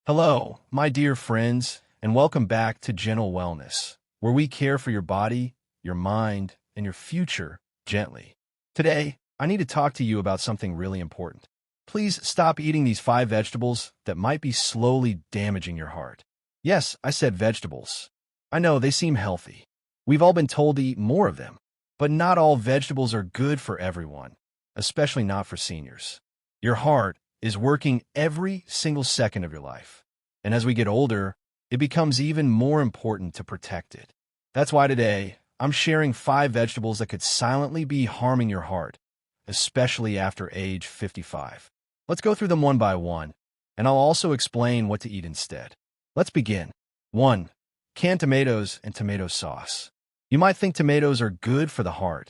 Hello, my dear friends, and welcome back to Gentle Wellness, where we care for your body, your mind, and your future gently. Today, I need to talk to you about something really important. Please stop eating these 5 vegetables that might be slowly damaging your heart. Yes, I said vegetables. I know they seem healthy. We've all been told to eat more of them, but not all vegetables are good for everyone, especially not for seniors. Your heart is working every single second of your life. And as we get older, it becomes even more important to protect it. That's why today, I'm sharing 5 vegetables that could silently be harming your heart, especially after age 55. Let's go through them one by one, and I'll also explain what to eat instead. Let's begin. 1. Canned tomatoes and tomato sauce. You might think tomatoes are good for the heart,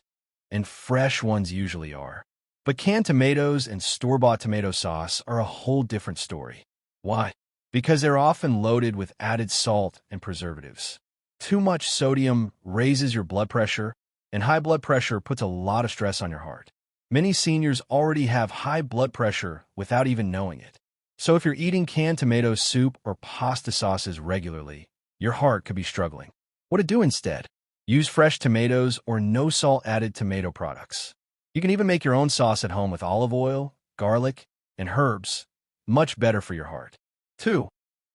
and fresh ones usually are. But canned tomatoes and store-bought tomato sauce are a whole different story. Why? Because they're often loaded with added salt and preservatives. Too much sodium raises your blood pressure, and high blood pressure puts a lot of stress on your heart. Many seniors already have high blood pressure without even knowing it. So if you're eating canned tomato soup or pasta sauces regularly, your heart could be struggling. What to do instead? Use fresh tomatoes or no salt added tomato products. You can even make your own sauce at home with olive oil, garlic, and herbs. Much better for your heart. 2.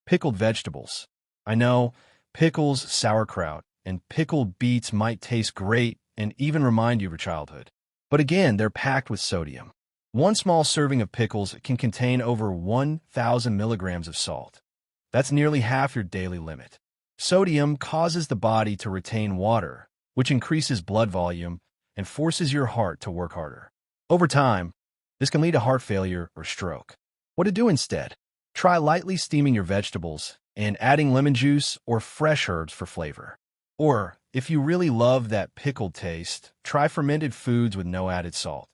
Pickled vegetables. I know, pickles, sauerkraut, and pickled beets might taste great and even remind you of your childhood. But again, they're packed with sodium. One small serving of pickles can contain over 1,000 milligrams of salt. That's nearly half your daily limit. Sodium causes the body to retain water, which increases blood volume and forces your heart to work harder. Over time, this can lead to heart failure or stroke. What to do instead? Try lightly steaming your vegetables and adding lemon juice or fresh herbs for flavor. Or, if you really love that pickled taste, try fermented foods with no added salt.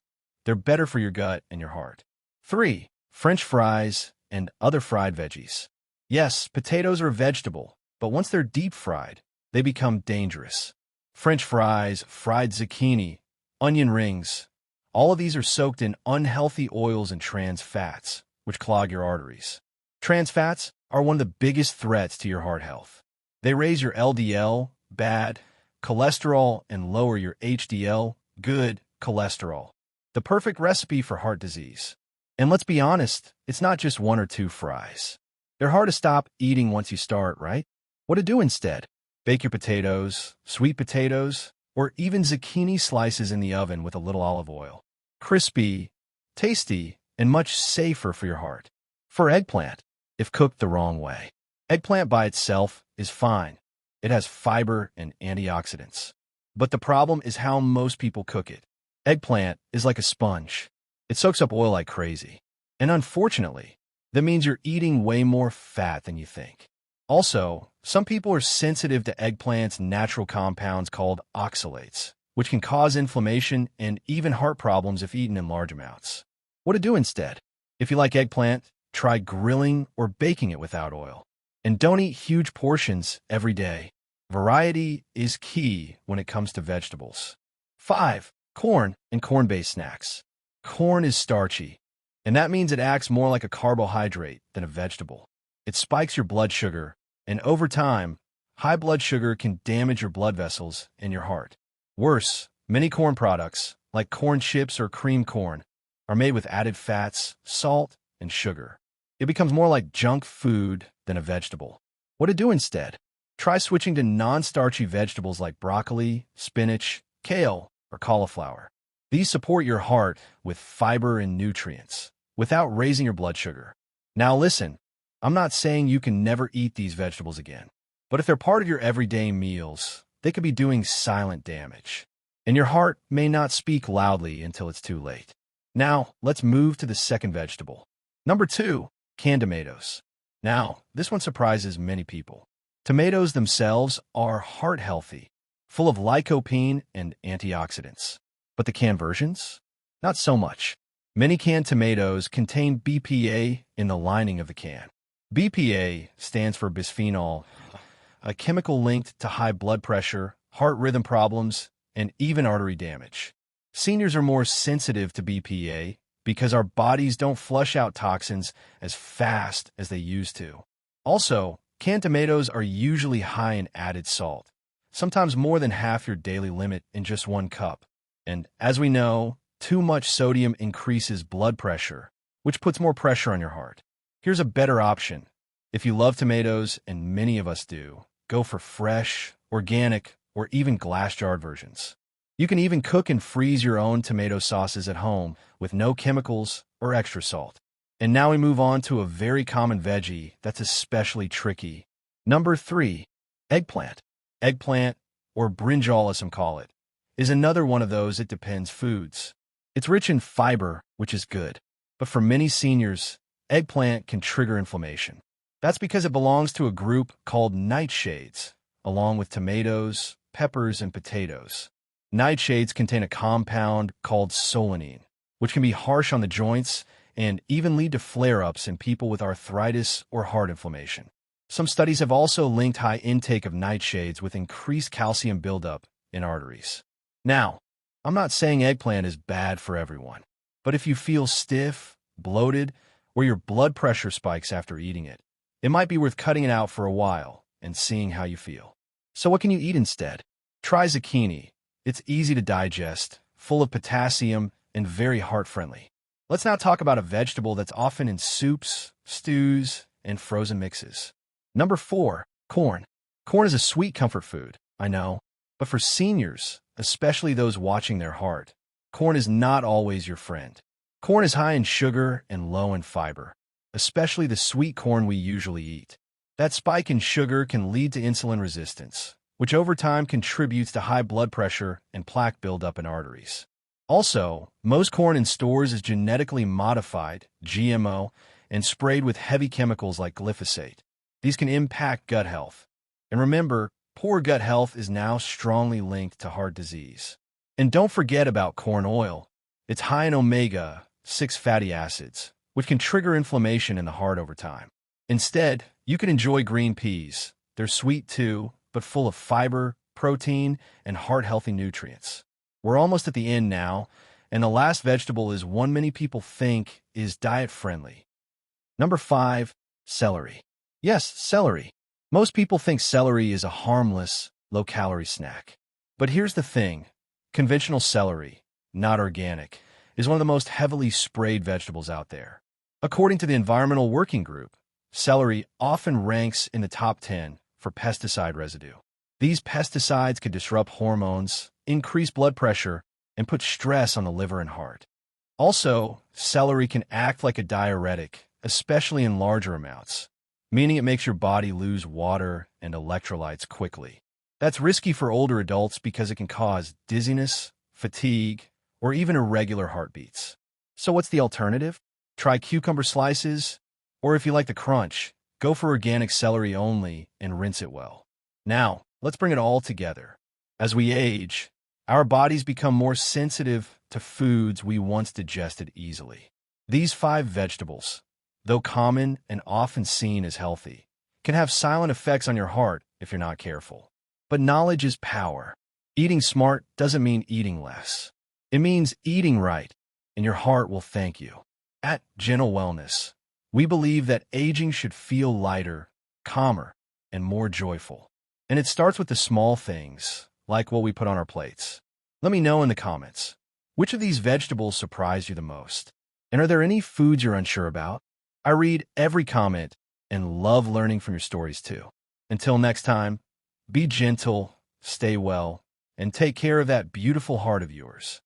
They're better for your gut and your heart. 3. French fries and other fried veggies. Yes, potatoes are a vegetable, but once they're deep fried, they become dangerous. French fries, fried zucchini, onion rings, all of these are soaked in unhealthy oils and trans fats, which clog your arteries. Trans fats are one of the biggest threats to your heart health. They raise your LDL, bad, cholesterol, and lower your HDL, good, cholesterol. The perfect recipe for heart disease. And let's be honest, it's not just 1 or 2 fries. They're hard to stop eating once you start, right? What to do instead? Bake your potatoes, sweet potatoes, or even zucchini slices in the oven with a little olive oil. Crispy, tasty, and much safer for your heart. For eggplant, if cooked the wrong way. Eggplant by itself is fine. It has fiber and antioxidants. But the problem is how most people cook it. Eggplant is like a sponge. It soaks up oil like crazy. And unfortunately, that means you're eating way more fat than you think. Also, some people are sensitive to eggplant's natural compounds called oxalates, which can cause inflammation and even heart problems if eaten in large amounts. What to do instead? If you like eggplant, try grilling or baking it without oil. And don't eat huge portions every day. Variety is key when it comes to vegetables. 5. Corn and corn-based snacks. Corn is starchy, and that means it acts more like a carbohydrate than a vegetable. It spikes your blood sugar, and over time, high blood sugar can damage your blood vessels and your heart. Worse, many corn products, like corn chips or cream corn, are made with added fats, salt, and sugar. It becomes more like junk food than a vegetable. What to do instead? Try switching to non-starchy vegetables like broccoli, spinach, kale, or cauliflower. These support your heart with fiber and nutrients, without raising your blood sugar. Now listen, I'm not saying you can never eat these vegetables again, but if they're part of your everyday meals, they could be doing silent damage. And your heart may not speak loudly until it's too late. Now, let's move to the second vegetable. Number 2, canned tomatoes. Now, this one surprises many people. Tomatoes themselves are heart healthy, full of lycopene and antioxidants. But the canned versions? Not so much. Many canned tomatoes contain BPA in the lining of the can. BPA stands for bisphenol, a chemical linked to high blood pressure, heart rhythm problems, and even artery damage. Seniors are more sensitive to BPA because our bodies don't flush out toxins as fast as they used to. Also, canned tomatoes are usually high in added salt, sometimes more than half your daily limit in just 1 cup. And as we know, too much sodium increases blood pressure, which puts more pressure on your heart. Here's a better option. If you love tomatoes, and many of us do, go for fresh, organic, or even glass-jarred versions. You can even cook and freeze your own tomato sauces at home with no chemicals or extra salt. And now we move on to a very common veggie that's especially tricky. Number 3, eggplant. Eggplant, or brinjal as some call it, is another one of those it depends foods. It's rich in fiber, which is good. But for many seniors, eggplant can trigger inflammation. That's because it belongs to a group called nightshades, along with tomatoes, peppers, and potatoes. Nightshades contain a compound called solanine, which can be harsh on the joints and even lead to flare-ups in people with arthritis or heart inflammation. Some studies have also linked high intake of nightshades with increased calcium buildup in arteries. Now, I'm not saying eggplant is bad for everyone, but if you feel stiff, bloated, or your blood pressure spikes after eating it, it might be worth cutting it out for a while and seeing how you feel. So what can you eat instead? Try zucchini. It's easy to digest, full of potassium, and very heart-friendly. Let's now talk about a vegetable that's often in soups, stews, and frozen mixes. Number 4, corn. Corn is a sweet comfort food, I know, but for seniors, especially those watching their heart, corn is not always your friend. Corn is high in sugar and low in fiber, especially the sweet corn we usually eat. That spike in sugar can lead to insulin resistance, which over time contributes to high blood pressure and plaque buildup in arteries. Also, most corn in stores is genetically modified, GMO, and sprayed with heavy chemicals like glyphosate. These can impact gut health. And remember, poor gut health is now strongly linked to heart disease. And don't forget about corn oil. It's high in omega-6 fatty acids, which can trigger inflammation in the heart over time. Instead, you can enjoy green peas. They're sweet too, but full of fiber, protein, and heart-healthy nutrients. We're almost at the end now, and the last vegetable is one many people think is diet-friendly. Number 5, celery. Yes, celery. Most people think celery is a harmless, low-calorie snack. But here's the thing. Conventional celery, not organic, is one of the most heavily sprayed vegetables out there. According to the Environmental Working Group, celery often ranks in the top 10 for pesticide residue. These pesticides could disrupt hormones, increase blood pressure, and put stress on the liver and heart. Also, celery can act like a diuretic, especially in larger amounts, meaning it makes your body lose water and electrolytes quickly. That's risky for older adults because it can cause dizziness, fatigue, or even irregular heartbeats. So what's the alternative? Try cucumber slices, or if you like the crunch, go for organic celery only and rinse it well. Now, let's bring it all together. As we age, our bodies become more sensitive to foods we once digested easily. These 5 vegetables, though common and often seen as healthy, can have silent effects on your heart if you're not careful. But knowledge is power. Eating smart doesn't mean eating less. It means eating right, and your heart will thank you. At Gentle Wellness, we believe that aging should feel lighter, calmer, and more joyful. And it starts with the small things, like what we put on our plates. Let me know in the comments, which of these vegetables surprised you the most? And are there any foods you're unsure about? I read every comment and love learning from your stories too. Until next time, be gentle, stay well, and take care of that beautiful heart of yours.